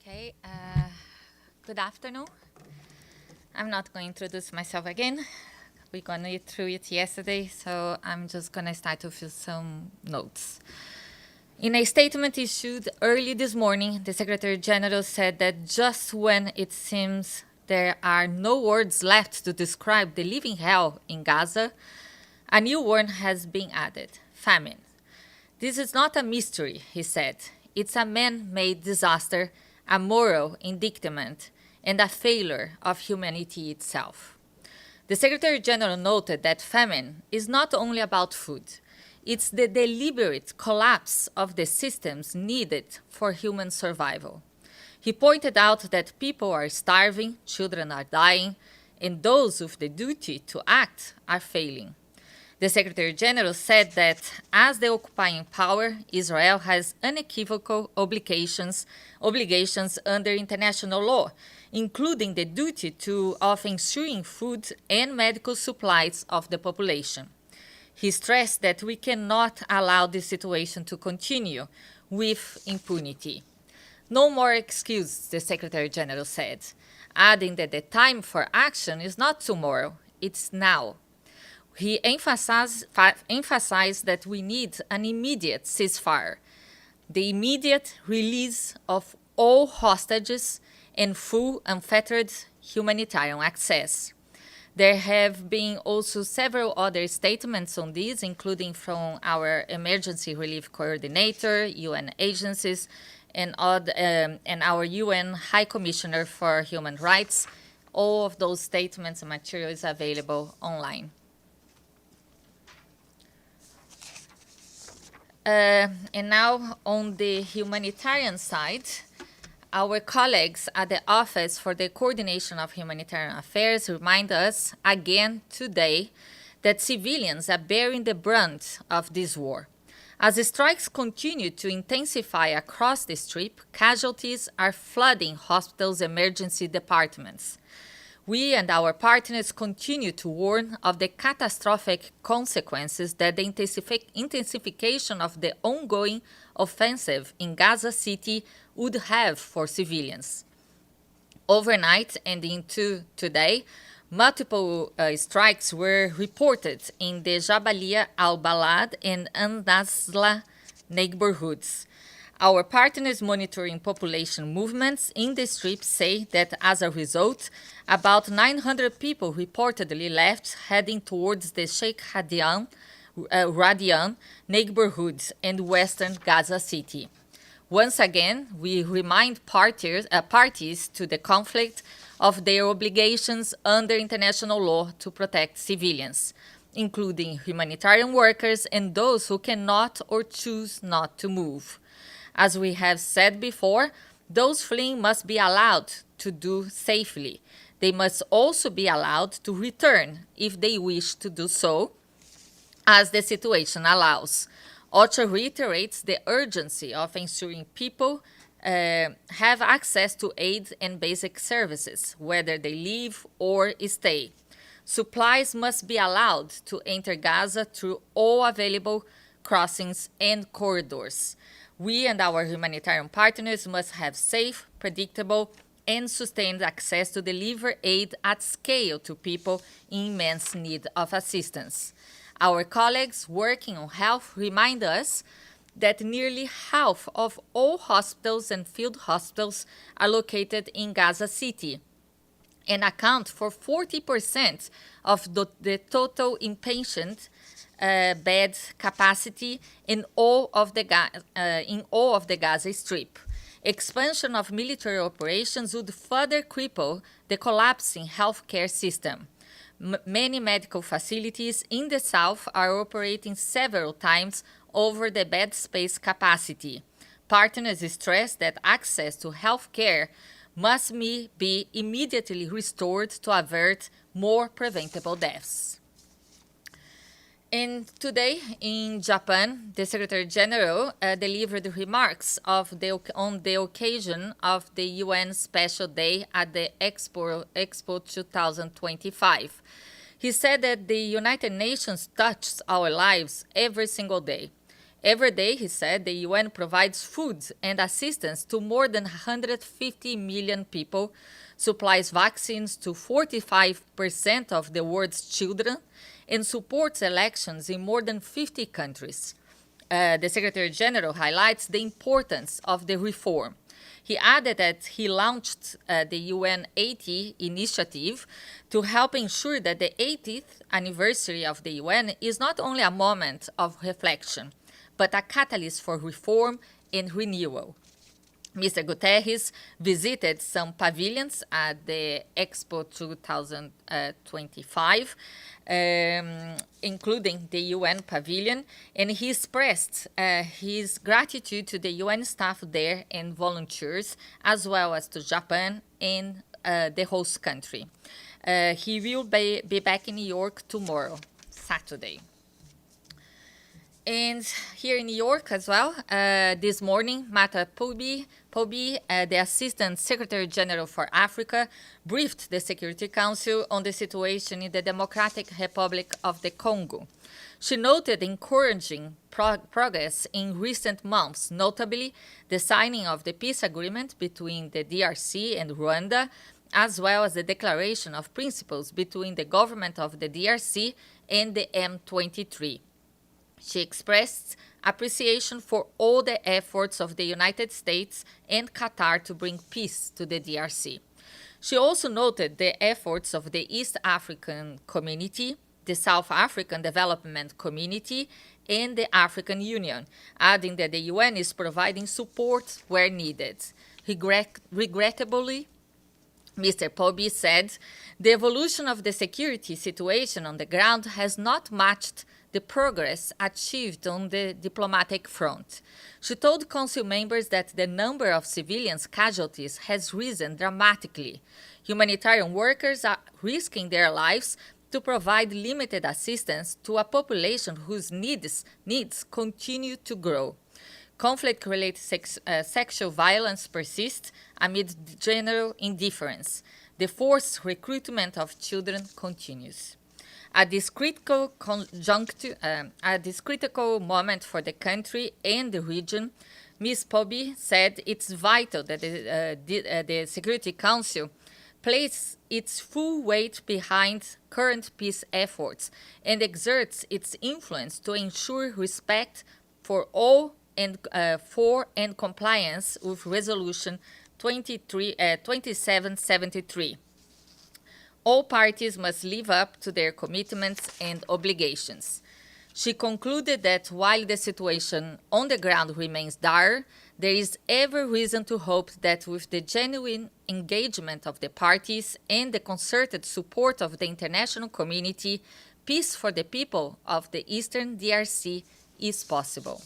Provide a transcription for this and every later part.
Okay, good afternoon. I'm not going to introduce myself again. We gone through it yesterday, so I'm just gonna start with some notes. In a statement issued early this morning, the Secretary General said that just when it seems there are no words left to describe the living hell in Gaza, a new word has been added: famine. This is not a mystery, he said. It's a man-made disaster, a moral indictment, and a failure of humanity itself. The Secretary General noted that famine is not only about food. It's the deliberate collapse of the systems needed for human survival. He pointed out that people are starving, children are dying, and those with the duty to act are failing. The Secretary General said that as the occupying power, Israel has unequivocal obligations under international law, including the duty of ensuring food and medical supplies of the population. He stressed that we cannot allow this situation to continue with impunity. No more excuses, the Secretary General said, adding that the time for action is not tomorrow, it's now. He emphasized that we need an immediate ceasefire, the immediate release of all hostages, and full unfettered humanitarian access. There have been also several other statements on this, including from our Emergency Relief Coordinator, UN agencies, and our UN High Commissioner for Human Rights. All of those statements and material is available online. And now on the humanitarian side, our colleagues at the Office for the Coordination of Humanitarian Affairs remind us again today that civilians are bearing the brunt of this war. As the strikes continue to intensify across the Strip, casualties are flooding hospitals' emergency departments. We and our partners continue to warn of the catastrophic consequences that the intensification of the ongoing offensive in Gaza City would have for civilians. Overnight and into today, multiple strikes were reported in the Jabalia al-Balad and An-Nazla neighborhoods. Our partners monitoring population movements in the Strip say that as a result, about 900 people reportedly left heading towards the Sheikh Radian neighborhoods and western Gaza City. Once again, we remind parties to the conflict of their obligations under international law to protect civilians, including humanitarian workers and those who cannot or choose not to move. As we have said before, those fleeing must be allowed to do safely. They must also be allowed to return if they wish to do so, as the situation allows. OCHA reiterates the urgency of ensuring people have access to aid and basic services, whether they live or stay. Supplies must be allowed to enter Gaza through all available crossings and corridors. We and our humanitarian partners must have safe, predictable, and sustained access to deliver aid at scale to people in immense need of assistance. Our colleagues working on health remind us that nearly half of all hospitals and field hospitals are located in Gaza City and account for 40% of the total inpatient bed capacity in all of the Gaza Strip. Expansion of military operations would further cripple the collapsing healthcare system. Many medical facilities in the south are operating several times over the bed space capacity. Partners stress that access to healthcare must be immediately restored to avert more preventable deaths. And today in Japan, the Secretary General delivered remarks on the occasion of the UN Special Day at the Expo 2025. He said that the United Nations touches our lives every single day, Every day, he said, the UN provides food and assistance to more than 150 million people, supplies vaccines to 45% of the world's children, and supports elections in more than 50 countries. The Secretary General highlights the importance of the reform. He added that he launched the UN 80 initiative to help ensure that the 80th anniversary of the UN is not only a moment of reflection, but a catalyst for reform and renewal. Mr. Guterres visited some pavilions at the Expo 2025, including the UN pavilion, and he expressed his gratitude to the UN staff there and volunteers, as well as to Japan and the host country. He will be back in New York tomorrow, Saturday. And here in New York as well, this morning, Mata Pobi, the Assistant Secretary General for Africa, briefed the Security Council on the situation in the Democratic Republic of the Congo. She noted encouraging progress in recent months, notably the signing of the peace agreement between the DRC and Rwanda, as well as the declaration of principles between the government of the DRC and the M23. She expressed appreciation for all the efforts of the United States and Qatar to bring peace to the DRC. She also noted the efforts of the East African Community, the South African Development Community, and the African Union, adding that the UN is providing support where needed. Regrettably, Mr. Pobi said, the evolution of the security situation on the ground has not matched the progress achieved on the diplomatic front. She told Council members that the number of civilians casualties has risen dramatically. Humanitarian workers are risking their lives to provide limited assistance to a population whose needs continue to grow. Conflict-related sexual violence persists amid general indifference. The forced recruitment of children continues. At this critical moment for the country and the region, Ms. Pobi said it's vital that the Security Council place its full weight behind current peace efforts and exerts its influence to ensure respect for all and compliance with Resolution 2773. All parties must live up to their commitments and obligations. She concluded that while the situation on the ground remains dire, there is every reason to hope that with the genuine engagement of the parties and the concerted support of the international community, peace for the people of the Eastern DRC is possible.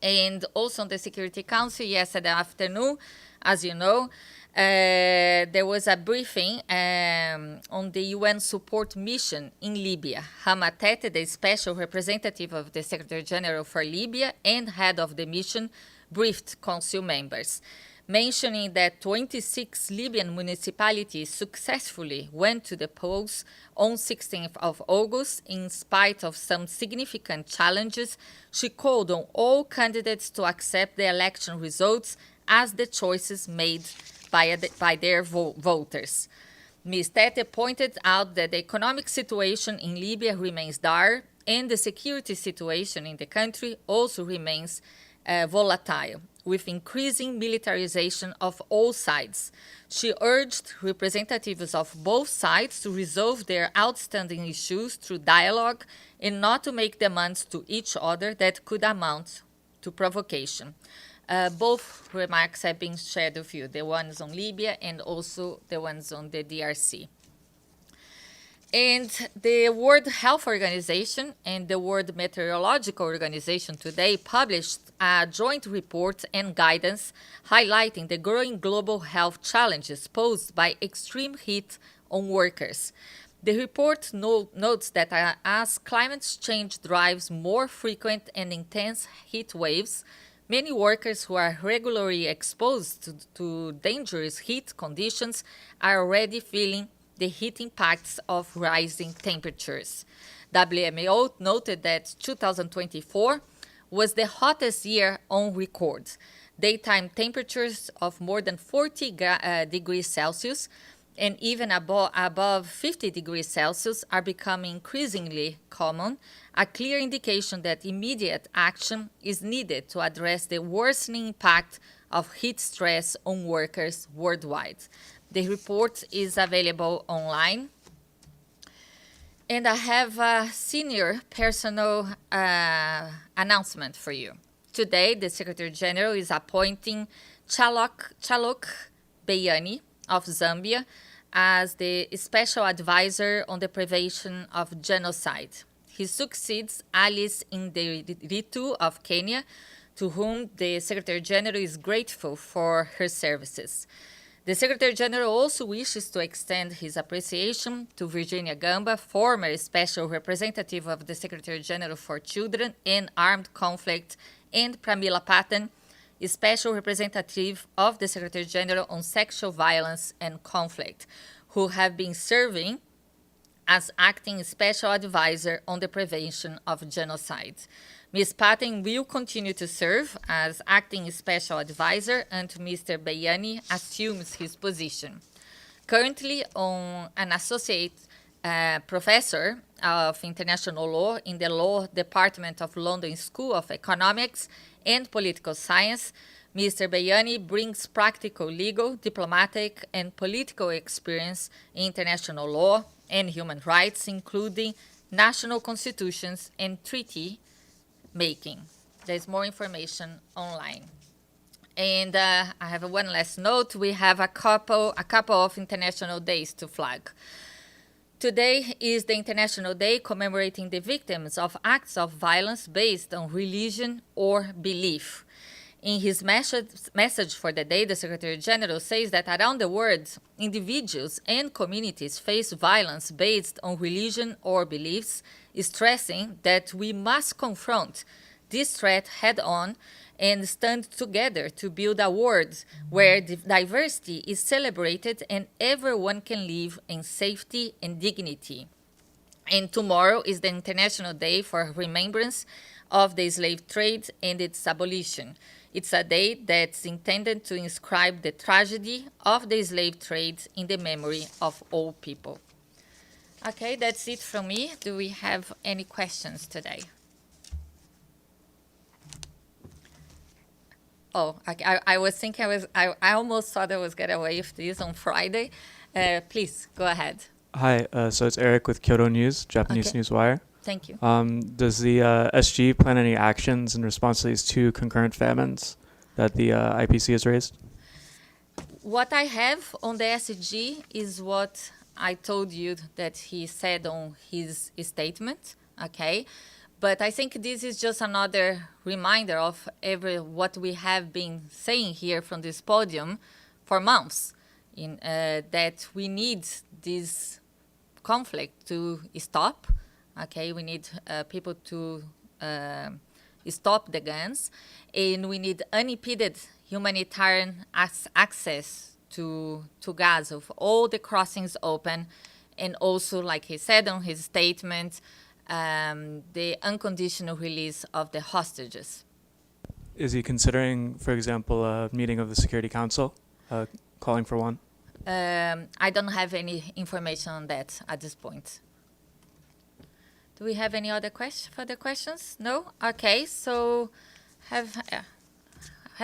And also on the Security Council yesterday afternoon, as you know, there was a briefing on the UN support mission in Libya. Hamatete, the special representative of the Secretary General for Libya and head of the mission, briefed Council members, mentioning that 26 Libyan municipalities successfully went to the polls on 16th of August in spite of some significant challenges. She called on all candidates to accept the election results as the choices made by their voters. Ms. Tete pointed out that the economic situation in Libya remains dire and the security situation in the country also remains volatile, with increasing militarization of all sides. She urged representatives of both sides to resolve their outstanding issues through dialogue and not to make demands to each other that could amount to provocation. Both remarks have been shared with you, the ones on Libya and also the ones on the DRC. And the World Health Organization and the World Meteorological Organization today published a joint report and guidance highlighting the growing global health challenges posed by extreme heat on workers. The report notes that as climate change drives more frequent and intense heat waves, many workers who are regularly exposed to dangerous heat conditions are already feeling the heat impacts of rising temperatures. WMO noted that 2024 was the hottest year on record. Daytime temperatures of more than 40 degrees Celsius and even above 50 degrees Celsius are becoming increasingly common, a clear indication that immediate action is needed to address the worsening impact of heat stress on workers worldwide. The report is available online. And I have a senior personal announcement for you. Today, the Secretary General is appointing Chalok Beyani of Zambia as the Special Advisor on the Prevention of Genocide. He succeeds Alice Nderitu of Kenya, to whom the Secretary General is grateful for her services. The Secretary General also wishes to extend his appreciation to Virginia Gamba, former Special Representative of the Secretary General for Children in Armed Conflict, and Pramila Patten, Special Representative of the Secretary General on Sexual Violence and Conflict, who have been serving as acting Special Advisor on the Prevention of Genocide. Ms. Patten will continue to serve as acting Special Advisor until Mr. Beyani assumes his position. Currently, an associate professor of international law in the Law Department of London School of Economics and Political Science, Mr. Beyani brings practical legal, diplomatic, and political experience in international law and human rights, including national constitutions and treaty making. There's more information online. And I have one last note. We have a couple of international days to flag. Today is the International Day commemorating the victims of acts of violence based on religion or belief. In his message for the day, the Secretary General says that around the world, individuals and communities face violence based on religion or beliefs, stressing that we must confront this threat head-on and stand together to build a world where diversity is celebrated and everyone can live in safety and dignity. And tomorrow is the International Day for Remembrance of the Slave Trade and its abolition. It's a day that's intended to inscribe the tragedy of the slave trade in the memory of all people. Okay, that's it from me. Do we have any questions today? Oh, I was thinking I almost thought I was going to waive this on Friday. Please, go ahead. Hi, so it's Eric with Kyoto News, Japanese Okay. Newswire. Thank you. Does the SG plan any actions in response to these two concurrent famines that the IPC has raised? What I have on the SG is what I told you that he said on his statement, okay? But I think this is just another reminder of what we have been saying here from this podium for months, that we need this conflict to stop. Okay, we need people to stop the guns, and we need unimpeded humanitarian access to Gaza, with all the crossings open, and also, like he said on his statement, the unconditional release of the hostages. Is he considering, for example, a meeting of the Security Council, calling for one? I don't have any information on that at this point. Do we have any other further questions? No? Okay, so have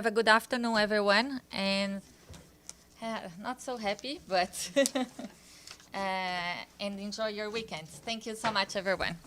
a good afternoon, everyone, and not so happy, but and enjoy your weekend. Thank you so much, everyone.